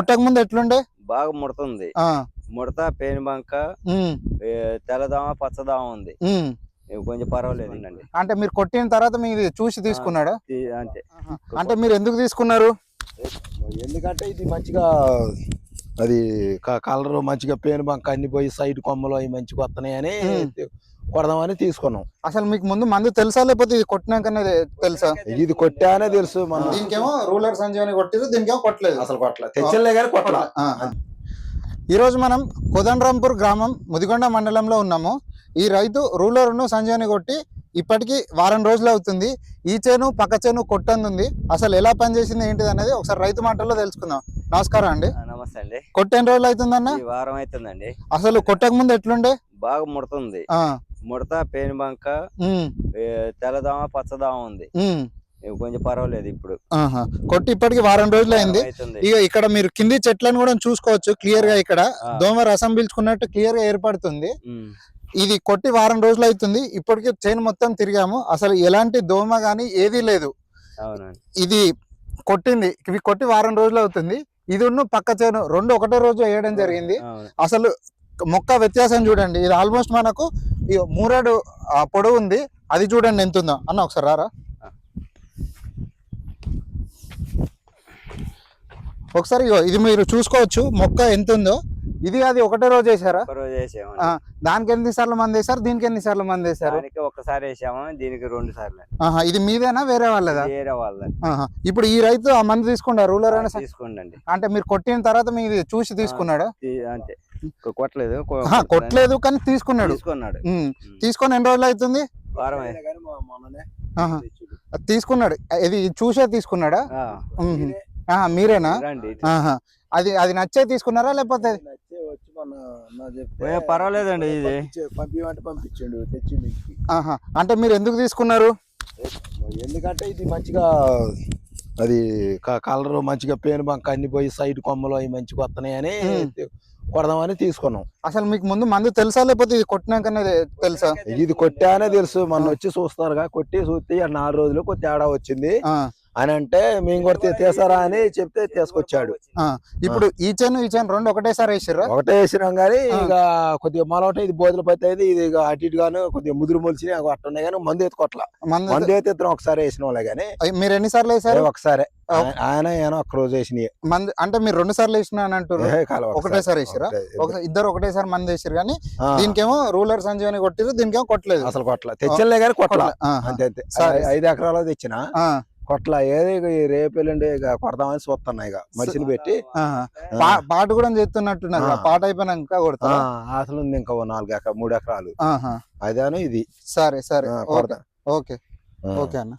పుట్టక ముందు ఎట్లుండే? బాగా ముడుతుంది. ముడత, పేను బంక, తెల్లదోమ, పచ్చదోమ ఉంది. కొంచెం పర్వాలేదండి. అంటే మీరు కొట్టిన తర్వాత మీరు చూసి తీసుకున్నాడా? అంతే. అంటే మీరు ఎందుకు తీసుకున్నారు? ఎందుకంటే ఇది మంచిగా అది కలర్ మంచిగా పేను బంక అన్ని పోయి సైడ్ కొమ్మలు అవి మంచిగా వస్తున్నాయని కొడదామని తీసుకున్నాం. అసలు మీకు ముందు మందు తెలుసా లేకపోతే ఇది కొట్టినాకనే తెలుసా? ఇది కొట్టానే తెలుసు. దీనికేమో రూలర్ సంజీవని కొట్టిరు, దీనికేమో కొట్టలేదు. అసలు కొట్టలేదు, తెచ్చలే కానీ కొట్టలే. ఈరోజు మనం కోదండరాంపూర్ గ్రామం ముదిగొండ మండలంలో ఉన్నాము. ఈ రైతు రూలర్ను సంజీవని కొట్టి ఇప్పటికీ వారం రోజులు అవుతుంది. ఈ చేను పక్క చేను కొట్టందుంది. అసలు ఎలా పనిచేసింది ఏంటిది అనేది ఒకసారి రైతు మాటల్లో తెలుసుకుందాం. నమస్కారం అండి. నమస్తే అండి. కొట్టి ఎన్ని రోజులు అవుతుందన్న? వారం అవుతుందండి. అసలు కొట్టక ముందు ఎట్లుండే? బాగా ముడుతుంది. ముడత, పేను బంక, తెల్లదోమ, పచ్చదోమ ఉంది. కొంచెం పర్వాలేదు ఇప్పుడు. కొట్టి ఇప్పటికి వారం రోజులు అయింది. ఇక ఇక్కడ మీరు కింది చెట్లను కూడా చూసుకోవచ్చు క్లియర్ గా. ఇక్కడ దోమ రసం పీల్చుకున్నట్టు క్లియర్ గా ఏర్పడుతుంది. ఇది కొట్టి వారం రోజులు అవుతుంది. ఇప్పటికి చైన్ మొత్తం తిరిగాము. అసలు ఎలాంటి దోమ గానీ ఏదీ లేదు. ఇది కొట్టింది, ఇవి కొట్టి వారం రోజులు అవుతుంది. ఇది పక్క చేను రెండు ఒకటే రోజు వేయడం జరిగింది. అసలు మొక్క వ్యత్యాసం చూడండి. ఇది ఆల్మోస్ట్ మనకు మూరేడు పొడవు ఉంది. అది చూడండి ఎంత ఉందో. అన్న ఒకసారి రారా, ఒకసారి ఇది మీరు చూసుకోవచ్చు మొక్క ఎంత ఉందో. ఇది అది ఒకటే రోజు వేసారా? దానికి ఎన్నిసార్లు మంది వేసారు, దీనికి ఎన్నిసార్లు మంది వేసారు? ఒకసారి వేసాము, దీనికి 2 సార్లు. ఇది మీదేనా వేరే వాళ్ళదా? వేరే వాళ్ళది. ఇప్పుడు ఈ రైతు ఆ మంది తీసుకున్నారు రూలర్ అయినా తీసుకోండి. అంటే మీరు కొట్టిన తర్వాత మీరు చూసి తీసుకున్నాడా? అంతే, కొట్టలేదు. కొట్టలేదు కానీ తీసుకున్నాడు. తీసుకొని ఎన్ని రోజులు అవుతుంది? వారం. తీసుకున్నాడు. ఇది చూసే తీసుకున్నాడా? మీరేనా? అది అది నచ్చే తీసుకున్నారా లేకపోతే? పర్వాలేదండి, ఇది పంపించండు తెచ్చిండు. అంటే మీరు ఎందుకు తీసుకున్నారు? ఎందుకంటే ఇది మంచిగా అది కలర్ మంచిగా పేను బంక అన్ని పోయి సైడ్ కొమ్మలు అవి మంచిగా వస్తున్నాయని కొడదామని తీసుకున్నాం. అసలు మీకు ముందు మందు తెలుసా లేకపోతే ఇది కొట్టినాకనే తెలుసా? ఇది కొట్టానే తెలుసు. మొన్న వచ్చి చూస్తారుగా, కొట్టి చూస్తే 4 రోజులు కొద్ది తేడా వచ్చింది అని అంటే మేము కూడా తీసారా అని చెప్తే తీసుకొచ్చాడు. ఇప్పుడు ఈ చేను ఈ చేను రెండు ఒకటేసారి వేసిర్రా? ఒకటే వేసినాం కానీ ఇక కొద్దిగా మొలట ఇది బోధలు పత్తి అయితే ఇది అటు ఇటు గాను కొద్దిగా ముదురు మొలిచి అట్టున్నాయి కానీ మందు ఎత్తుకోట్ల. మందు అయితే ఇద్దరం ఒకసారి వేసిన వాళ్ళే కానీ. మీరు ఎన్నిసార్లు వేసారు? ఒకసారి. ఆయన ఒక్క రోజు వేసినాయి. మంది అంటే మీరు 2 సార్లు వేసిన అని అంటారు? ఒకటేసారి వేసిరా? ఇద్దరు ఒకటేసారి మంది వేసారు కానీ దీనికేమో రూలర్ సంజీవని కొట్టిరు, దీనికేమో కొట్టలేదు. అసలు కొట్ల, తెచ్చలే కానీ కొట్ల. అంతే అంతే. 5 ఎకరాలు తెచ్చిన కొట్ల. ఏది రేపు ఎల్లుండి కొడదామని చూస్తున్నా. ఇక మనిషిని పెట్టి పాట కూడా చేస్తున్నట్టున్నారు. పాట అయిపోయినాక కొడతా. అసలు ఉంది ఇంకా 3 ఎకరాలు. అదేను ఇది. సరే సరే, ఓకే ఓకే అన్న.